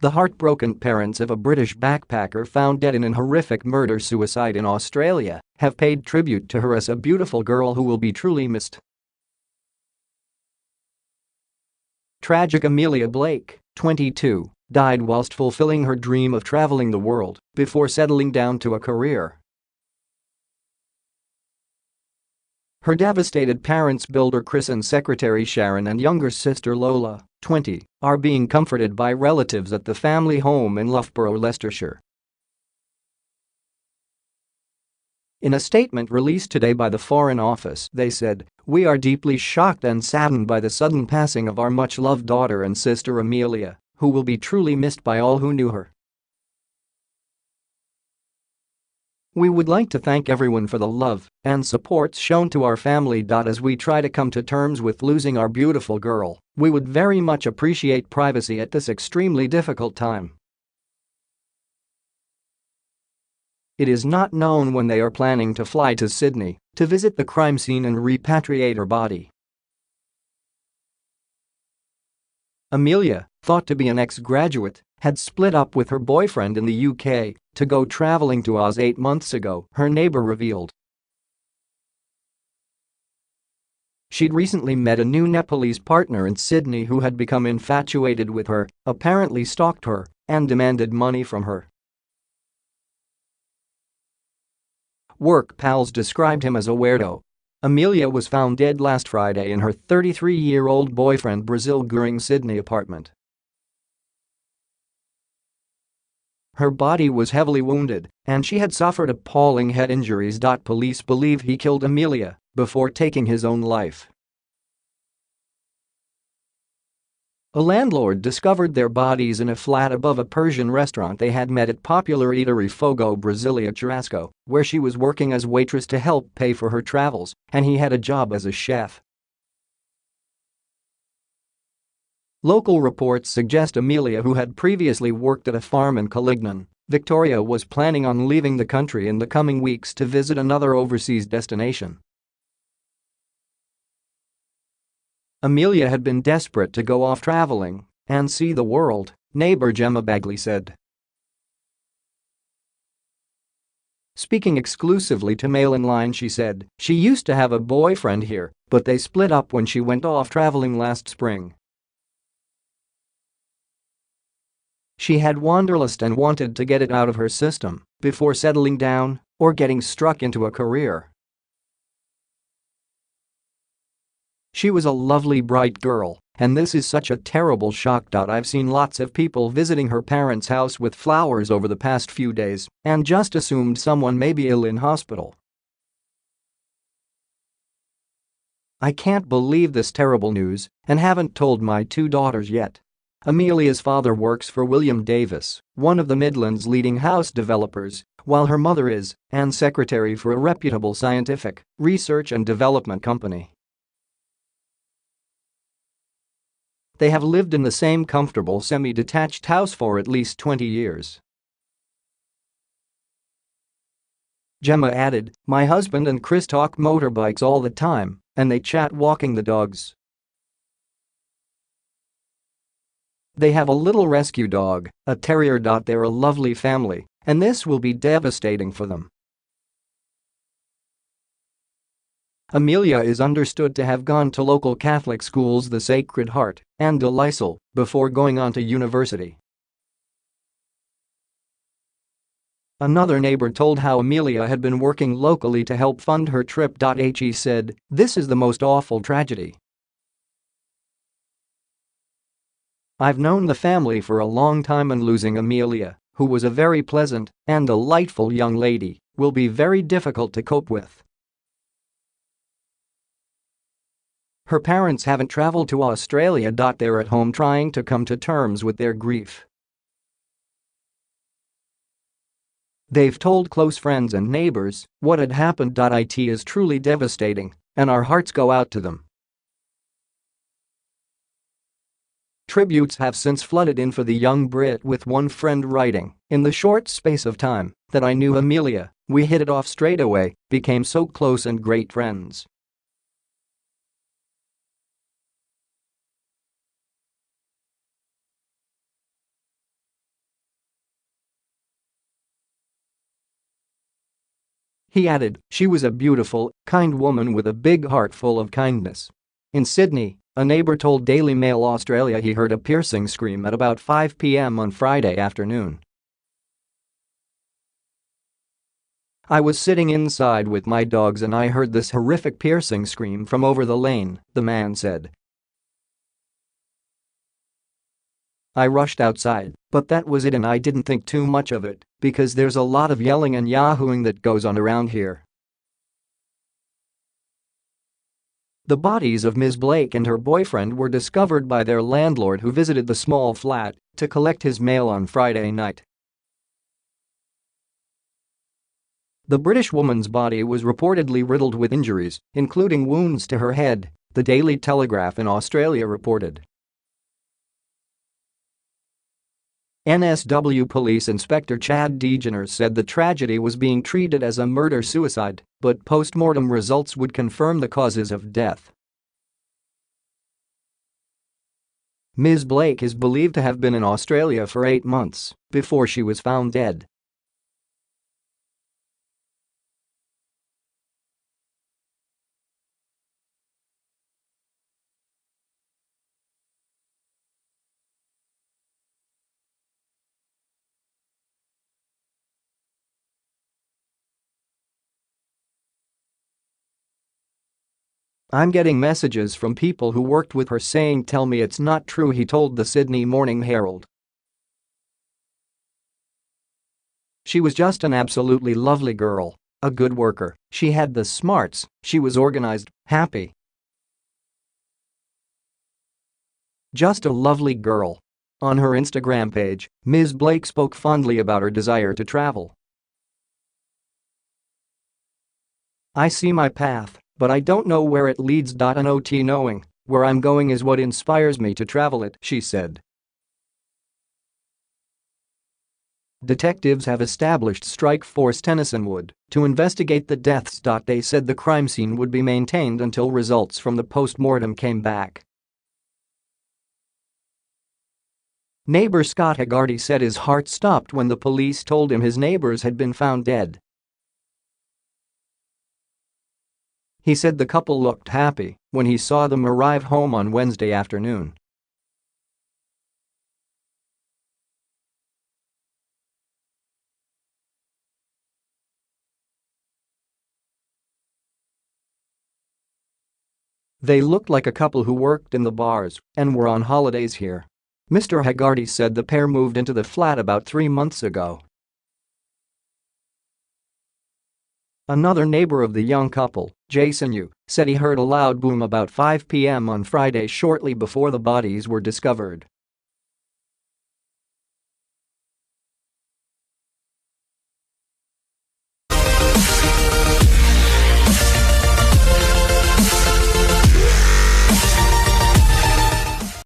The heartbroken parents of a British backpacker found dead in an horrific murder-suicide in Australia have paid tribute to her as a beautiful girl who will be truly missed. Tragic Amelia Blake, 22, died whilst fulfilling her dream of traveling the world before settling down to a career. Her devastated parents, builder Chris and secretary Sharon, and younger sister Lola, 20, are being comforted by relatives at the family home in Loughborough, Leicestershire. In a statement released today by the Foreign Office, they said, "We are deeply shocked and saddened by the sudden passing of our much-loved daughter and sister Amelia, who will be truly missed by all who knew her. We would like to thank everyone for the love and support shown to our family. As we try to come to terms with losing our beautiful girl, we would very much appreciate privacy at this extremely difficult time. It is not known when they are planning to fly to Sydney to visit the crime scene and repatriate her body." Amelia, thought to be an ex-graduate, had split up with her boyfriend in the UK to go travelling to Oz 8 months ago, her neighbour revealed. She'd recently met a new Nepalese partner in Sydney who had become infatuated with her, apparently stalked her, and demanded money from her. Work pals described him as a weirdo. Amelia was found dead last Friday in her 33-year-old boyfriend Brazil Gurung Sydney apartment. Her body was heavily wounded, and she had suffered appalling head injuries. Police believe he killed Amelia before taking his own life. A landlord discovered their bodies in a flat above a Persian restaurant they had met at popular eatery Fogo Brazilia Churrasco, where she was working as waitress to help pay for her travels, and he had a job as a chef. Local reports suggest Amelia, who had previously worked at a farm in Calignan, Victoria, was planning on leaving the country in the coming weeks to visit another overseas destination. Amelia had been desperate to go off traveling and see the world, neighbour Jemma Bagley said. Speaking exclusively to Mail Online, she said, "She used to have a boyfriend here, but they split up when she went off traveling last spring. She had wanderlust and wanted to get it out of her system before settling down or getting struck into a career. She was a lovely bright girl, and this is such a terrible shock. I've seen lots of people visiting her parents' house with flowers over the past few days and just assumed someone may be ill in hospital. I can't believe this terrible news and haven't told my 2 daughters yet." Amelia's father works for William Davis, one of the Midlands' leading house developers, while her mother is and secretary for a reputable scientific research and development company. They have lived in the same comfortable semi-detached house for at least 20 years. Jemma added, "My husband and Chris talk motorbikes all the time, and they chat walking the dogs. They have a little rescue dog, a terrier. They're a lovely family, and this will be devastating for them." Amelia is understood to have gone to local Catholic schools, the Sacred Heart and Liesel, before going on to university. Another neighbor told how Amelia had been working locally to help fund her trip. He said, "This is the most awful tragedy. I've known the family for a long time, and losing Amelia, who was a very pleasant and delightful young lady, will be very difficult to cope with." Her parents haven't traveled to Australia. They're at home trying to come to terms with their grief. They've told close friends and neighbors what had happened. It is truly devastating, and our hearts go out to them. Tributes have since flooded in for the young Brit, with one friend writing, "In the short space of time that I knew Amelia, we hit it off straight away, became so close and great friends." He added, "She was a beautiful, kind woman with a big heart full of kindness." In Sydney, a neighbour told Daily Mail Australia he heard a piercing scream at about 5 p.m. on Friday afternoon. "I was sitting inside with my dogs and I heard this horrific piercing scream from over the lane," the man said. "I rushed outside, but that was it and I didn't think too much of it because there's a lot of yelling and yahooing that goes on around here." The bodies of Ms. Blake and her boyfriend were discovered by their landlord who visited the small flat to collect his mail on Friday night. The British woman's body was reportedly riddled with injuries, including wounds to her head, the Daily Telegraph in Australia reported. NSW Police Inspector Chad Degener said the tragedy was being treated as a murder-suicide, but post-mortem results would confirm the causes of death. Ms. Blake is believed to have been in Australia for 8 months before she was found dead. "I'm getting messages from people who worked with her saying tell me it's not true," he told the Sydney Morning Herald. "She was just an absolutely lovely girl, a good worker, she had the smarts, she was organized, happy. Just a lovely girl." On her Instagram page, Ms. Blake spoke fondly about her desire to travel. "I see my path, but I don't know where it leads. Not knowing where I'm going is what inspires me to travel it," she said. Detectives have established Strike Force Tennysonwood to investigate the deaths. They said the crime scene would be maintained until results from the post-mortem came back. Neighbour Scott Haggerty said his heart stopped when the police told him his neighbours had been found dead. He said the couple looked happy when he saw them arrive home on Wednesday afternoon. "They looked like a couple who worked in the bars and were on holidays here." Mr. Haggerty said the pair moved into the flat about 3 months ago. Another neighbor of the young couple, Jason Yu, said he heard a loud boom about 5 p.m. on Friday shortly before the bodies were discovered.